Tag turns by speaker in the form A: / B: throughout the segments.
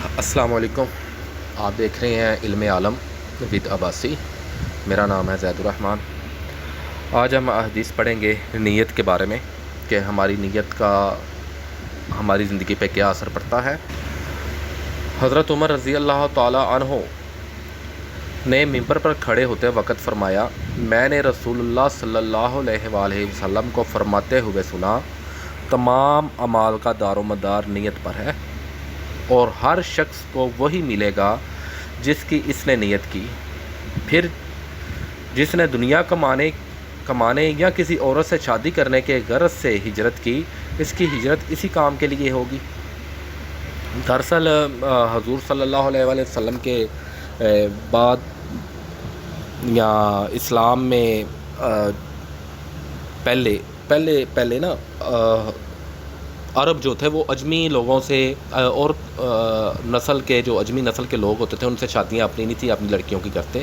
A: السلام علیکم. آپ دیکھ رہے ہیں علم عالم ود عباسی. میرا نام ہے زید الرحمن. آج ہم حدیث پڑھیں گے نیت کے بارے میں کہ ہماری نیت کا ہماری زندگی پہ کیا اثر پڑتا ہے. حضرت عمر رضی اللہ تعالی عنہ نے ممبر پر کھڑے ہوتے وقت فرمایا، میں نے رسول اللہ صلی اللہ علیہ وآلہ وسلم کو فرماتے ہوئے سنا، تمام اعمال کا دار و مدار نیت پر ہے اور ہر شخص کو وہی ملے گا جس کی اس نے نیت کی. پھر جس نے دنیا کمانے یا کسی عورت سے شادی کرنے کے غرض سے ہجرت کی، اس کی ہجرت اسی کام کے لیے ہوگی. دراصل حضور صلی اللہ علیہ وآلہ وسلم کے بعد یا اسلام میں پہلے نا عرب جو تھے وہ اجمی لوگوں سے اور نسل کے جو اجمی نسل کے لوگ ہوتے تھے ان سے شادیاں اپنی نہیں تھی، اپنی لڑکیوں کی کرتے.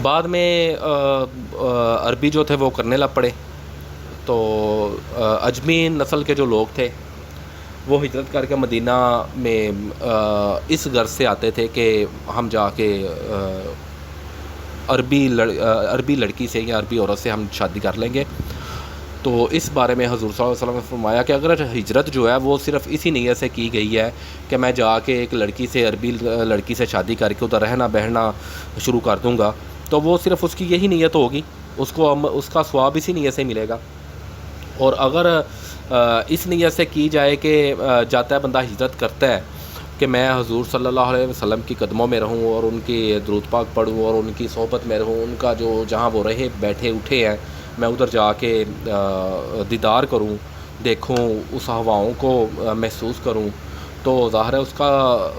A: بعد میں عربی جو تھے وہ کرنے لگ پڑے، تو اجمی نسل کے جو لوگ تھے وہ ہجرت کر کے مدینہ میں اس غرض سے آتے تھے کہ ہم جا کے عربی لڑکی سے یا عربی عورت سے ہم شادی کر لیں گے. تو اس بارے میں حضور صلی اللہ علیہ وسلم نے فرمایا کہ اگر ہجرت جو ہے وہ صرف اسی نیت سے کی گئی ہے کہ میں جا کے ایک لڑکی سے عربی لڑکی سے شادی کر کے ادھر رہنا بہنا شروع کر دوں گا، تو وہ صرف اس کی یہی نیت ہوگی، اس کو اس کا ثواب اسی نیت سے ملے گا. اور اگر اس نیت سے کی جائے کہ جاتا ہے بندہ ہجرت کرتا ہے کہ میں حضور صلی اللہ علیہ وسلم کی قدموں میں رہوں اور ان کی درود پاک پڑھوں اور ان کی صحبت میں رہوں، ان کا جو جہاں وہ رہے بیٹھے اٹھے ہیں میں ادھر جا کے دیدار کروں، دیکھوں، اس ہواؤں کو محسوس کروں، تو ظاہر ہے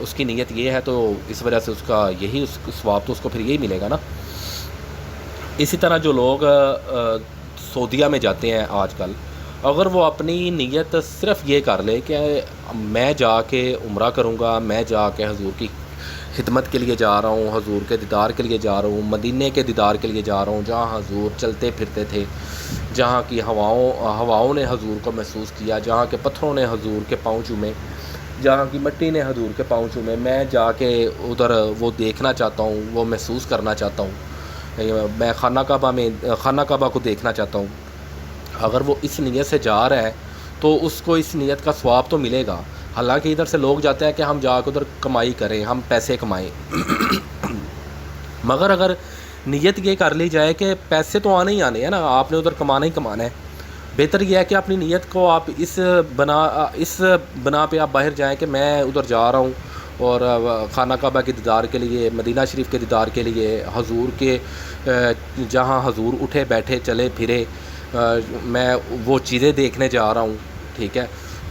A: اس کی نیت یہ ہے، تو اس وجہ سے اس کا یہی ثواب تو اس کو پھر یہی ملے گا نا. اسی طرح جو لوگ سعودیہ میں جاتے ہیں آج کل، اگر وہ اپنی نیت صرف یہ کر لے کہ میں جا کے عمرہ کروں گا، میں جا کے حضور کی خدمت کے لیے جا رہا ہوں، حضور کے دیدار کے لیے جا رہا ہوں، مدینے کے دیدار کے لیے جا رہا ہوں جہاں حضور چلتے پھرتے تھے، جہاں کی ہواؤں نے حضور کو محسوس کیا، جہاں کے پتھروں نے حضور کے پاؤں چومے، جہاں کی مٹی نے حضور کے پاؤں چومے، میں جا کے ادھر وہ دیکھنا چاہتا ہوں، وہ محسوس کرنا چاہتا ہوں، میں خانہ کعبہ کو دیکھنا چاہتا ہوں. اگر وہ اس نیت سے جا رہا ہے تو اس کو اس نیت کا ثواب تو ملے گا. حالانکہ ادھر سے لوگ جاتے ہیں کہ ہم جا کے ادھر کمائی کریں، ہم پیسے کمائیں، مگر اگر نیت یہ کر لی جائے کہ پیسے تو آنے ہی آنے ہیں نا، آپ نے ادھر کمانا ہی کمانا ہے. بہتر یہ ہے کہ اپنی نیت کو آپ اس بنا پہ آپ باہر جائیں کہ میں ادھر جا رہا ہوں اور خانہ کعبہ کے دیدار کے لیے، مدینہ شریف کے دیدار کے لیے، حضور کے جہاں حضور اٹھے بیٹھے چلے پھرے میں وہ چیزیں دیکھنے جا رہا ہوں. ٹھیک ہے،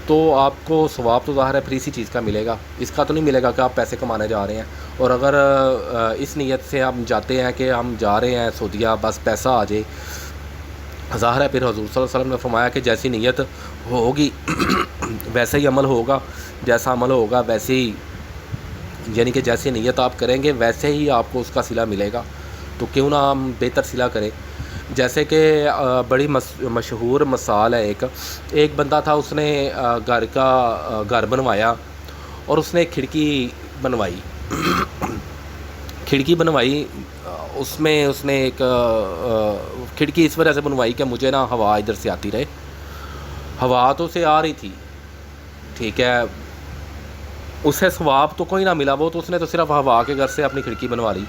A: تو آپ کو ثواب تو ظاہر ہے پھر اسی چیز کا ملے گا، اس کا تو نہیں ملے گا کہ آپ پیسے کمانے جا رہے ہیں. اور اگر اس نیت سے ہم جاتے ہیں کہ ہم جا رہے ہیں سعودیہ بس پیسہ آ جائے، ظاہر ہے پھر حضور صلی اللہ علیہ وسلم نے فرمایا کہ جیسی نیت ہوگی ویسا ہی عمل ہوگا، جیسا عمل ہوگا ویسے ہی، یعنی کہ جیسی نیت آپ کریں گے ویسے ہی آپ کو اس کا صلہ ملے گا. تو کیوں نہ ہم بہتر صلہ کریں. جیسے کہ بڑی مشہور مثال ہے، ایک بندہ تھا، اس نے گھر بنوایا اور اس نے کھڑکی بنوائی اس میں اس نے ایک کھڑکی اس وجہ سے بنوائی کہ مجھے نا ہوا ادھر سے آتی رہے. ہوا تو اسے آ رہی تھی، ٹھیک ہے، اسے ثواب تو کوئی نہ ملا، وہ تو اس نے تو صرف ہوا کے گھر سے اپنی کھڑکی بنوا لی.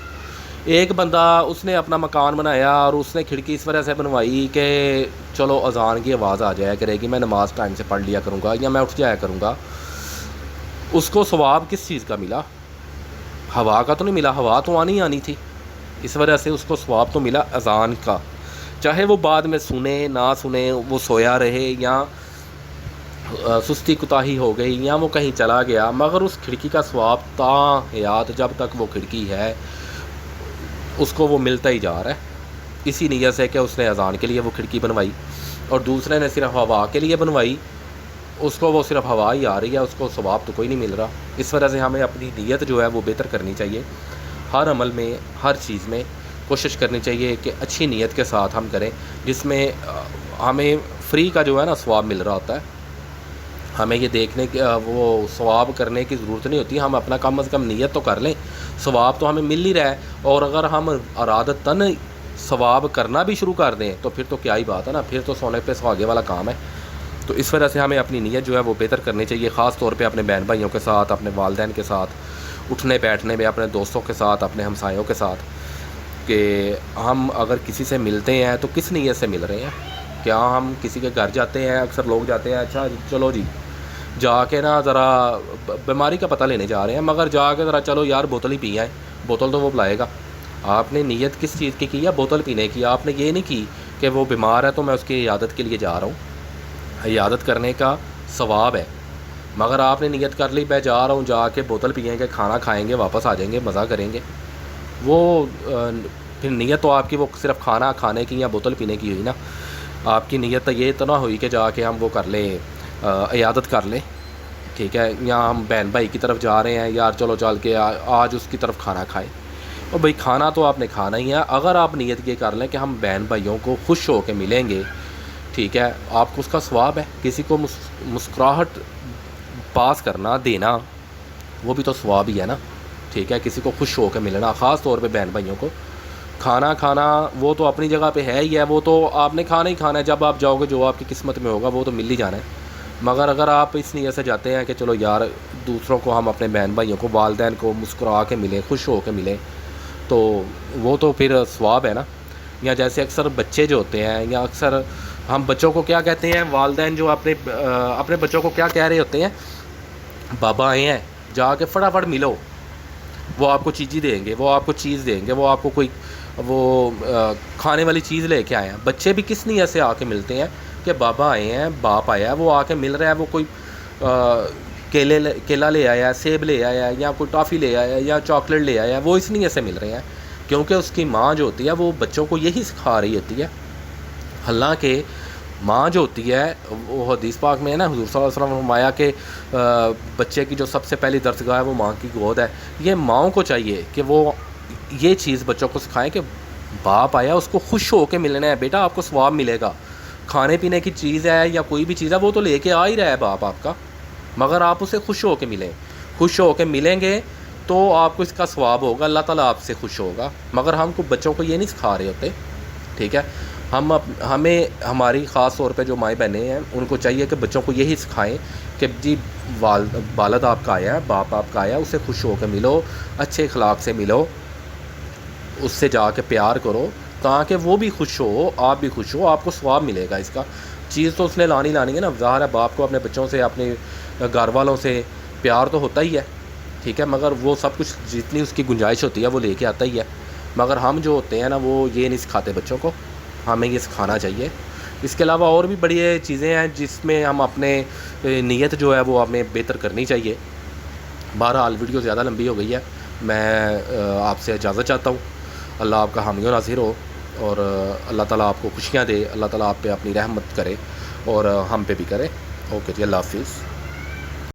A: ایک بندہ اس نے اپنا مکان بنایا اور اس نے کھڑکی اس وجہ سے بنوائی کہ چلو اذان کی آواز آ جایا کرے گی، میں نماز ٹائم سے پڑھ لیا کروں گا یا میں اٹھ جایا کروں گا. اس کو ثواب کس چیز کا ملا؟ ہوا کا تو نہیں ملا، ہوا تو آنی آنی تھی، اس وجہ سے اس کو ثواب تو ملا اذان کا. چاہے وہ بعد میں سنے نہ سنے، وہ سویا رہے یا سستی کوتاہی ہو گئی یا وہ کہیں چلا گیا، مگر اس کھڑکی کا ثواب تا حیات جب تک وہ کھڑکی ہے اس کو وہ ملتا ہی جا رہا ہے. اسی نیت سے کہ اس نے اذان کے لیے وہ کھڑکی بنوائی اور دوسرے نے صرف ہوا کے لیے بنوائی، اس کو وہ صرف ہوا ہی آ رہی ہے، اس کو ثواب تو کوئی نہیں مل رہا. اس وجہ سے ہمیں اپنی نیت جو ہے وہ بہتر کرنی چاہیے. ہر عمل میں، ہر چیز میں کوشش کرنی چاہیے کہ اچھی نیت کے ساتھ ہم کریں، جس میں ہمیں فری کا جو ہے نا ثواب مل رہا ہوتا ہے. ہمیں یہ دیکھنے کی وہ ثواب کرنے کی ضرورت نہیں ہوتی، ہم اپنا کم از کم نیت تو کر لیں، ثواب تو ہمیں مل ہی رہا ہے۔ اور اگر ہم ارادتاً ثواب کرنا بھی شروع کر دیں تو پھر تو کیا ہی بات ہے نا، پھر تو سونے پہ سہاگے والا کام ہے۔ تو اس وجہ سے ہمیں اپنی نیت جو ہے وہ بہتر کرنی چاہیے، خاص طور پہ اپنے بہن بھائیوں کے ساتھ، اپنے والدین کے ساتھ، اٹھنے بیٹھنے میں اپنے دوستوں کے ساتھ، اپنے ہمسایوں کے ساتھ، کہ ہم اگر کسی سے ملتے ہیں تو کس نیت سے مل رہے ہیں۔ کیا ہم کسی کے گھر جاتے ہیں، اکثر لوگ جاتے ہیں اچھا چلو جی جا کے نا ذرا بیماری کا پتہ لینے جا رہے ہیں، مگر جا کے ذرا چلو یار بوتل ہی پی آئیں، بوتل تو وہ پلائے گا۔ آپ نے نیت کس چیز کی ہے؟ بوتل پینے کی۔ آپ نے یہ نہیں کی کہ وہ بیمار ہے تو میں اس کی عیادت کے لیے جا رہا ہوں، عیادت کرنے کا ثواب ہے، مگر آپ نے نیت کر لی میں جا رہا ہوں، جا کے بوتل پئیں گے، کھانا کھائیں گے، واپس آ جائیں گے، مزہ کریں گے، وہ پھر نیت تو آپ کی وہ صرف کھانا کھانے کی یا بوتل پینے کی ہوئی نا۔ آپ کی نیت تو یہ تو نہ ہوئی کہ جا کے ہم وہ کر لیں، عیادت کر لیں، ٹھیک ہے، یا ہم بہن بھائی کی طرف جا رہے ہیں، یار چلو چل کے آج اس کی طرف کھانا کھائیں۔ اور بھائی کھانا تو آپ نے کھانا ہی ہے، اگر آپ نیت یہ کر لیں کہ ہم بہن بھائیوں کو خوش ہو کے ملیں گے، ٹھیک ہے، آپ کو اس کا ثواب ہے۔ کسی کو مسکراہٹ پاس کرنا دینا وہ بھی تو ثواب ہی ہے نا، ٹھیک ہے، کسی کو خوش ہو کے ملنا، خاص طور پہ بہن بھائیوں کو۔ کھانا کھانا وہ تو اپنی جگہ پہ ہے ہی ہے، وہ تو آپ نے کھانا ہی کھانا ہے، جب آپ جاؤ گے جو آپ کی قسمت میں ہوگا وہ تو مل ہی جانا ہے۔ مگر اگر آپ اس نیت سے جاتے ہیں کہ چلو یار دوسروں کو ہم اپنے بہن بھائیوں کو، والدین کو مسکرا کے ملیں، خوش ہو کے ملیں، تو وہ تو پھر ثواب ہے نا۔ یا جیسے اکثر بچے جو ہوتے ہیں، یا اکثر ہم بچوں کو کیا کہتے ہیں، والدین جو اپنے بچوں کو کیا کہہ رہے ہوتے ہیں، بابا آئے ہیں جا کے فٹافٹ ملو، وہ آپ کو چیزی دیں گے، وہ آپ کو چیز دیں گے، وہ آپ کو کوئی وہ کھانے والی چیز لے کے آئے ہیں۔ بچے بھی کس نیت سے آ کے ملتے ہیں کہ بابا آئے ہیں، باپ آیا ہے، وہ آ کے مل رہا ہے، وہ کوئی کیلا لے آیا ہے، سیب لے آیا ہے، یا کوئی ٹافی لے آیا ہے، یا چاکلیٹ لے آیا ہے، وہ اس نیت سے مل رہے ہیں، کیونکہ اس کی ماں جو ہوتی ہے وہ بچوں کو یہی سکھا رہی ہوتی ہے۔ حالانکہ ماں جو ہوتی ہے وہ حدیث پاک میں ہے نا، حضور صلی اللہ علیہ وسلم نے فرمایا کہ بچے کی جو سب سے پہلی درسگاہ ہے وہ ماں کی گود ہے۔ یہ ماؤں کو چاہیے کہ وہ یہ چیز بچوں کو سکھائیں کہ باپ آیا اس کو خوش ہو کے ملنا ہے، بیٹا آپ کو ثواب ملے گا، کھانے پینے کی چیز ہے یا کوئی بھی چیز ہے وہ تو لے کے آ ہی رہا ہے باپ آپ کا، مگر آپ اسے خوش ہو کے ملیں، خوش ہو کے ملیں گے تو آپ کو اس کا ثواب ہوگا، اللہ تعالیٰ آپ سے خوش ہوگا۔ مگر ہم کو بچوں کو یہ نہیں سکھا رہے ہوتے، ٹھیک ہے، ہمیں ہماری خاص طور پہ جو مائیں بہنیں ہیں ان کو چاہیے کہ بچوں کو یہی سکھائیں کہ جی والد آپ کا آیا ہے، باپ آپ کا آیا ہے، اسے خوش ہو کے ملو، اچھے اخلاق سے ملو، اس سے جا کے پیار کرو تاکہ وہ بھی خوش ہو، آپ بھی خوش ہو، آپ کو ثواب ملے گا اس کا۔ چیز تو اس نے لانی ہے نا، ظاہر ہے باپ کو اپنے بچوں سے، اپنے گھر والوں سے پیار تو ہوتا ہی ہے، ٹھیک ہے، مگر وہ سب کچھ جتنی اس کی گنجائش ہوتی ہے وہ لے کے آتا ہی ہے، مگر ہم جو ہوتے ہیں نا وہ یہ نہیں سکھاتے بچوں کو، ہمیں یہ سکھانا چاہیے۔ اس کے علاوہ اور بھی بڑی چیزیں ہیں جس میں ہم اپنے نیت جو ہے وہ ہمیں بہتر کرنی چاہیے۔ بہرحال ویڈیو زیادہ لمبی ہو گئی ہے، میں آپ سے اجازت چاہتا ہوں۔ اللہ آپ کا حامی و ناصر ہو، اور اللہ تعالیٰ آپ کو خوشیاں دے، اللہ تعالیٰ آپ پہ اپنی رحمت کرے اور ہم پہ بھی کرے۔ اوکے جی، اللہ حافظ۔